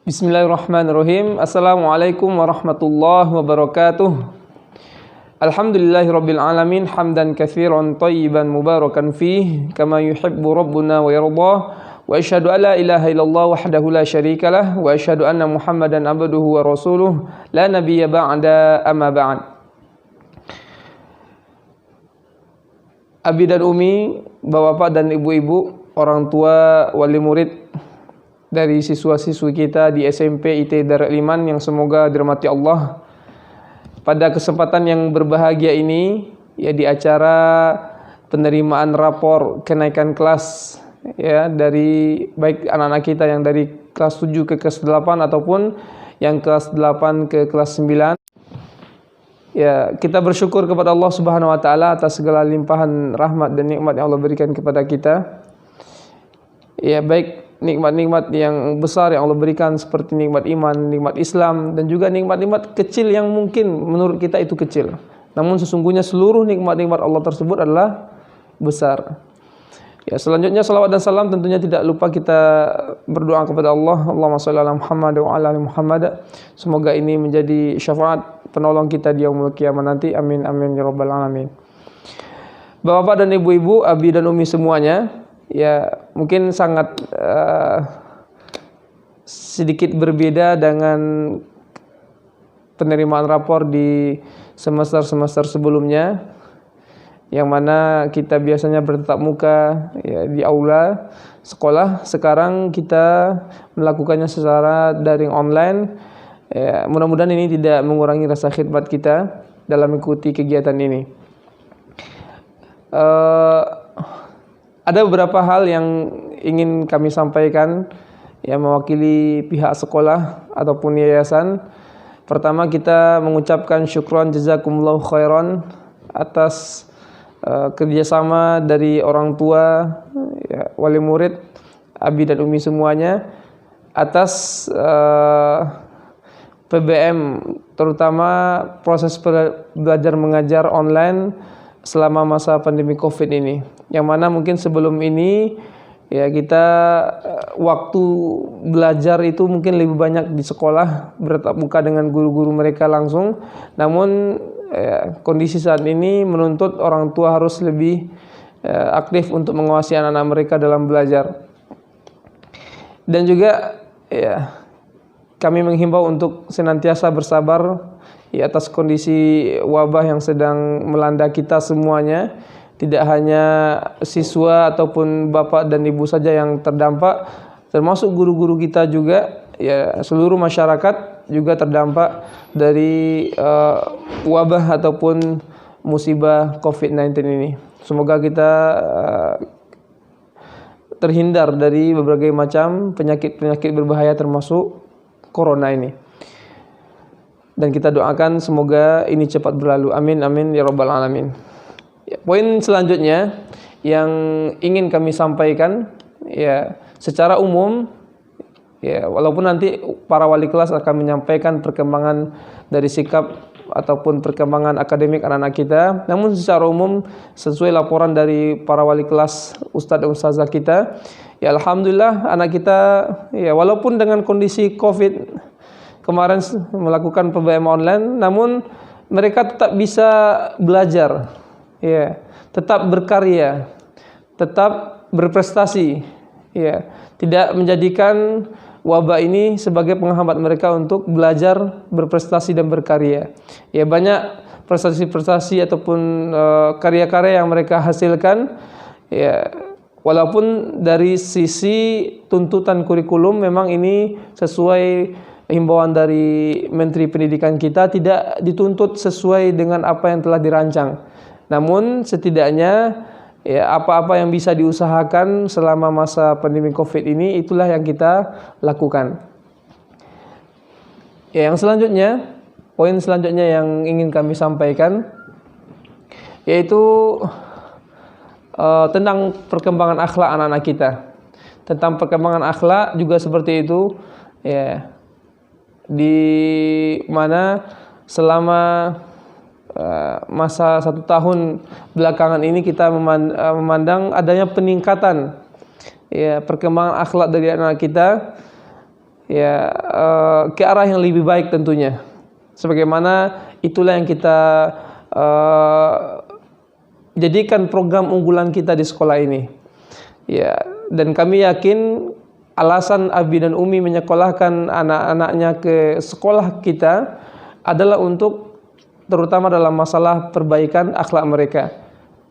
Bismillahirrahmanirrahim. Assalamualaikum warahmatullahi wabarakatuh. Alhamdulillahirabbil alamin hamdan katsiran thayyiban mubarakan fih kama yuhibbu rabbuna wa yardah. Wa asyhadu an la ilaha illallah wahdahu la syarikalah wa asyhadu anna Muhammadan abduhu wa rasuluh la nabiyya ba'da amma ba'd. Abi dan Umi, bapak dan ibu-ibu, orang tua, wali murid dari siswa-siswi kita di SMP IT Darul Iman yang semoga dirahmati Allah. Pada kesempatan yang berbahagia ini, ya di acara penerimaan rapor kenaikan kelas ya dari baik anak-anak kita yang dari kelas 7 ke kelas 8 ataupun yang kelas 8 ke kelas 9. Ya, kita bersyukur kepada Allah Subhanahu wa taala atas segala limpahan rahmat dan nikmat yang Allah berikan kepada kita. Ya, baik nikmat-nikmat yang besar yang Allah berikan seperti nikmat iman, nikmat Islam, dan juga nikmat-nikmat kecil yang mungkin menurut kita itu kecil. Namun sesungguhnya seluruh nikmat-nikmat Allah tersebut adalah besar. Ya, selanjutnya salawat dan salam tentunya tidak lupa kita berdoa kepada Allah. Allahumma shalli ala Muhammad wa ala ali Muhammad. Semoga ini menjadi syafaat penolong kita di yaumul qiyamah nanti. Amin amin ya rabbal alamin. Bapak dan ibu-ibu, abi dan umi semuanya, ya mungkin sangat sedikit berbeda dengan penerimaan rapor di semester-semester sebelumnya, yang mana kita biasanya bertatap muka ya, di aula sekolah. Sekarang kita melakukannya secara daring online. Ya, mudah-mudahan ini tidak mengurangi rasa khidmat kita dalam mengikuti kegiatan ini. Ada beberapa hal yang ingin kami sampaikan yang mewakili pihak sekolah ataupun yayasan. Pertama, kita mengucapkan syukron jazakumullahu khairan atas kerjasama dari orang tua, ya, wali murid, abi dan umi semuanya atas PBM, terutama proses belajar mengajar online selama masa pandemi COVID ini, yang mana mungkin sebelum ini ya kita waktu belajar itu mungkin lebih banyak di sekolah bertatap muka dengan guru-guru mereka langsung. Namun ya, kondisi saat ini menuntut orang tua harus lebih aktif untuk mengawasi anak-anak mereka dalam belajar. Dan juga ya kami menghimbau untuk senantiasa bersabar ya atas kondisi wabah yang sedang melanda kita semuanya. Tidak hanya siswa ataupun bapak dan ibu saja yang terdampak, termasuk guru-guru kita juga, ya seluruh masyarakat juga terdampak dari wabah ataupun musibah COVID-19 ini. Semoga kita terhindar dari berbagai macam penyakit-penyakit berbahaya termasuk corona ini. Dan kita doakan semoga ini cepat berlalu. Amin amin ya rabbal alamin. Ya, poin selanjutnya yang ingin kami sampaikan ya secara umum, ya walaupun nanti para wali kelas akan menyampaikan perkembangan dari sikap ataupun perkembangan akademik anak-anak kita, namun secara umum sesuai laporan dari para wali kelas, ustadz dan ustazah kita, ya alhamdulillah anak kita ya walaupun dengan kondisi COVID kemarin melakukan PBM online, namun mereka tetap bisa belajar, ya, tetap berkarya, tetap berprestasi, ya, tidak menjadikan wabah ini sebagai penghambat mereka untuk belajar, berprestasi dan berkarya. Ya, banyak prestasi-prestasi ataupun karya-karya yang mereka hasilkan, ya, walaupun dari sisi tuntutan kurikulum memang ini sesuai himbauan dari Menteri Pendidikan kita, tidak dituntut sesuai dengan apa yang telah dirancang. Namun setidaknya ya apa-apa yang bisa diusahakan selama masa pandemi COVID ini itulah yang kita lakukan. Ya, yang selanjutnya, poin selanjutnya yang ingin kami sampaikan yaitu tentang perkembangan akhlak anak-anak kita. Tentang perkembangan akhlak juga seperti itu, ya. Di mana selama masa 1 tahun belakangan ini kita memandang adanya peningkatan ya perkembangan akhlak dari anak kita, ya ke arah yang lebih baik tentunya. Sebagaimana itulah yang kita jadikan program unggulan kita di sekolah ini. Ya, dan kami yakin alasan Abi dan Umi menyekolahkan anak-anaknya ke sekolah kita adalah untuk terutama dalam masalah perbaikan akhlak mereka.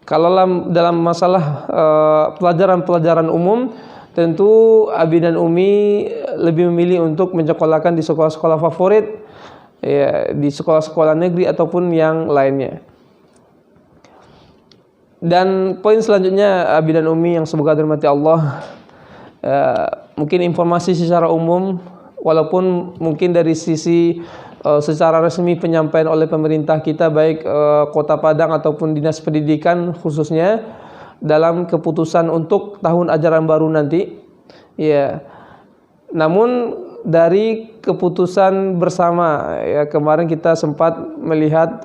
Kalau dalam masalah pelajaran-pelajaran umum, tentu Abi dan Umi lebih memilih untuk menyekolahkan di sekolah-sekolah favorit, ya, di sekolah-sekolah negeri ataupun yang lainnya. Dan poin selanjutnya Abi dan Umi yang semoga dirahmati Allah, mungkin informasi secara umum, walaupun mungkin dari sisi secara resmi penyampaian oleh pemerintah kita baik Kota Padang ataupun Dinas Pendidikan khususnya dalam keputusan untuk tahun ajaran baru nanti, ya. Namun dari keputusan bersama, ya, kemarin kita sempat melihat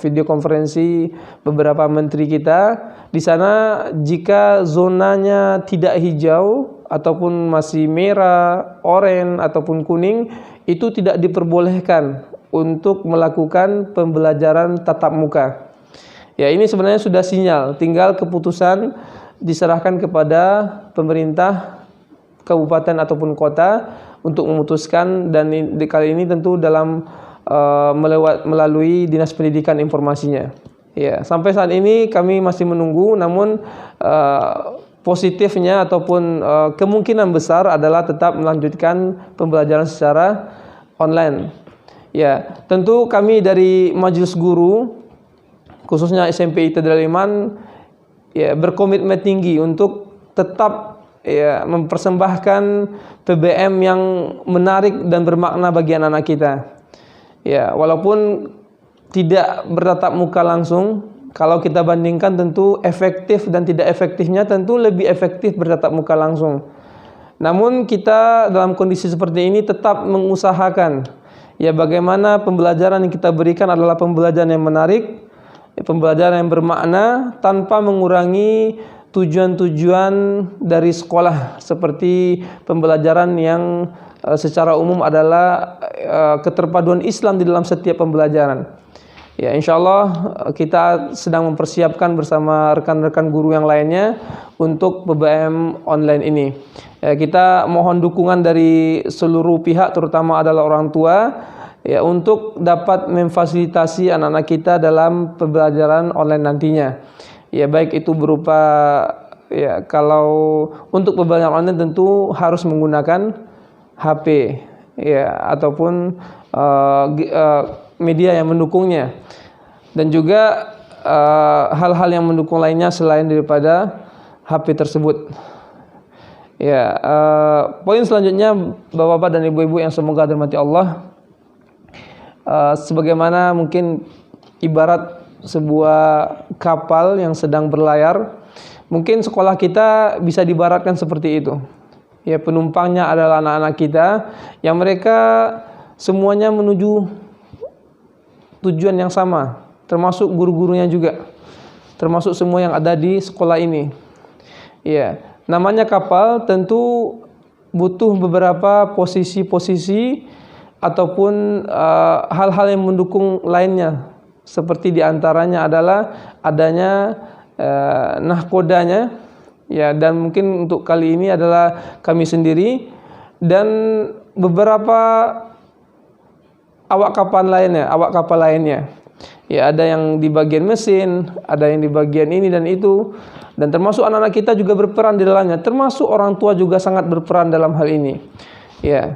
video konferensi beberapa menteri kita. Di sana jika zonanya tidak hijau ataupun masih merah, oranye ataupun kuning, itu tidak diperbolehkan untuk melakukan pembelajaran tatap muka. Ya, ini sebenarnya sudah sinyal, tinggal keputusan diserahkan kepada pemerintah kabupaten ataupun kota untuk memutuskan, dan kali ini tentu dalam melalui Dinas Pendidikan informasinya. Ya, sampai saat ini kami masih menunggu, namun positifnya ataupun kemungkinan besar adalah tetap melanjutkan pembelajaran secara online. Ya, tentu kami dari Majelis Guru khususnya SMP ITB Daliman, ya, berkomitmen tinggi untuk tetap, ya, mempersembahkan PBM yang menarik dan bermakna bagi anak-anak kita. Ya, walaupun tidak bertatap muka langsung, kalau kita bandingkan tentu efektif dan tidak efektifnya tentu lebih efektif bertatap muka langsung. Namun kita dalam kondisi seperti ini tetap mengusahakan, ya, bagaimana pembelajaran yang kita berikan adalah pembelajaran yang menarik, pembelajaran yang bermakna tanpa mengurangi tujuan-tujuan dari sekolah, seperti pembelajaran yang secara umum adalah keterpaduan Islam di dalam setiap pembelajaran. Ya, insyaallah kita sedang mempersiapkan bersama rekan-rekan guru yang lainnya untuk PBM online ini. Ya, kita mohon dukungan dari seluruh pihak, terutama adalah orang tua, ya, untuk dapat memfasilitasi anak-anak kita dalam pembelajaran online nantinya. Ya, baik itu berupa, ya, kalau untuk pembelajaran online tentu harus menggunakan HP, ya, ataupun media yang mendukungnya, dan juga hal-hal yang mendukung lainnya selain daripada HP tersebut. Ya, poin selanjutnya Bapak-bapak dan Ibu-ibu yang semoga dirahmati Allah, sebagaimana mungkin ibarat sebuah kapal yang sedang berlayar, mungkin sekolah kita bisa diibaratkan seperti itu. Ya, penumpangnya adalah anak-anak kita yang mereka semuanya menuju tujuan yang sama, termasuk guru-gurunya juga, termasuk semua yang ada di sekolah ini. Ya, namanya kapal tentu butuh beberapa posisi-posisi ataupun hal-hal yang mendukung lainnya, seperti diantaranya adalah adanya nahkodanya, ya, dan mungkin untuk kali ini adalah kami sendiri dan beberapa awak kapal lainnya. Ya, ada yang di bagian mesin, ada yang di bagian ini dan itu, dan termasuk anak-anak kita juga berperan di dalamnya, termasuk orang tua juga sangat berperan dalam hal ini. Ya.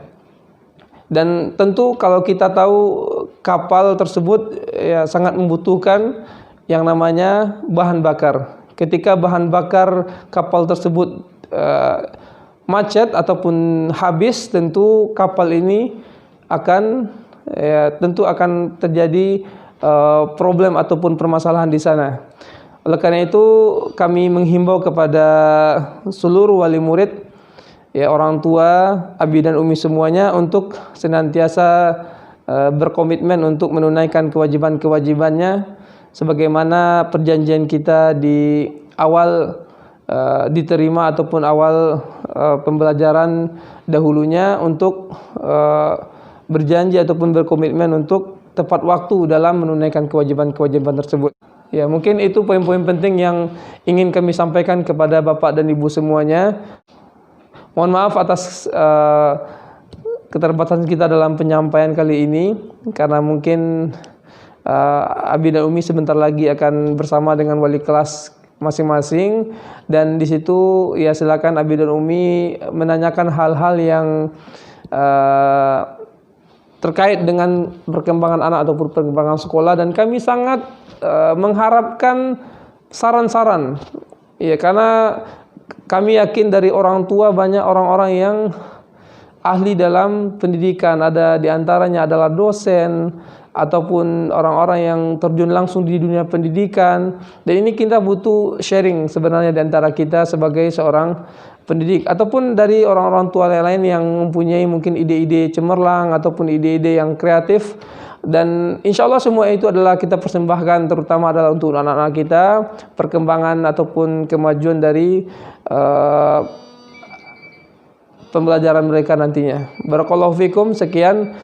Dan tentu kalau kita tahu kapal tersebut, ya, sangat membutuhkan yang namanya bahan bakar. Ketika bahan bakar kapal tersebut macet ataupun habis, tentu kapal ini akan, ya, tentu akan terjadi problem ataupun permasalahan di sana. Oleh karena itu kami menghimbau kepada seluruh wali murid, ya, orang tua, abi dan umi semuanya untuk senantiasa berkomitmen untuk menunaikan kewajiban-kewajibannya sebagaimana perjanjian kita di awal diterima ataupun awal pembelajaran dahulunya untuk berjanji ataupun berkomitmen untuk tepat waktu dalam menunaikan kewajiban-kewajiban tersebut. Ya, mungkin itu poin-poin penting yang ingin kami sampaikan kepada Bapak dan Ibu semuanya. Mohon maaf atas keterbatasan kita dalam penyampaian kali ini, karena mungkin Abi dan Umi sebentar lagi akan bersama dengan wali kelas masing-masing, dan di situ ya silakan Abi dan Umi menanyakan hal-hal yang terkait dengan perkembangan anak ataupun perkembangan sekolah, dan kami sangat mengharapkan saran-saran. Ya, karena kami yakin dari orang tua banyak orang-orang yang ahli dalam pendidikan, ada di antaranya adalah dosen ataupun orang-orang yang terjun langsung di dunia pendidikan. Dan ini kita butuh sharing sebenarnya di antara kita sebagai seorang pendidik ataupun dari orang-orang tua lain yang mempunyai mungkin ide-ide cemerlang ataupun ide-ide yang kreatif. Dan insya Allah semua itu adalah kita persembahkan, terutama adalah untuk anak-anak kita, perkembangan ataupun kemajuan dari pembelajaran mereka nantinya. Barakallahu fikum. Sekian.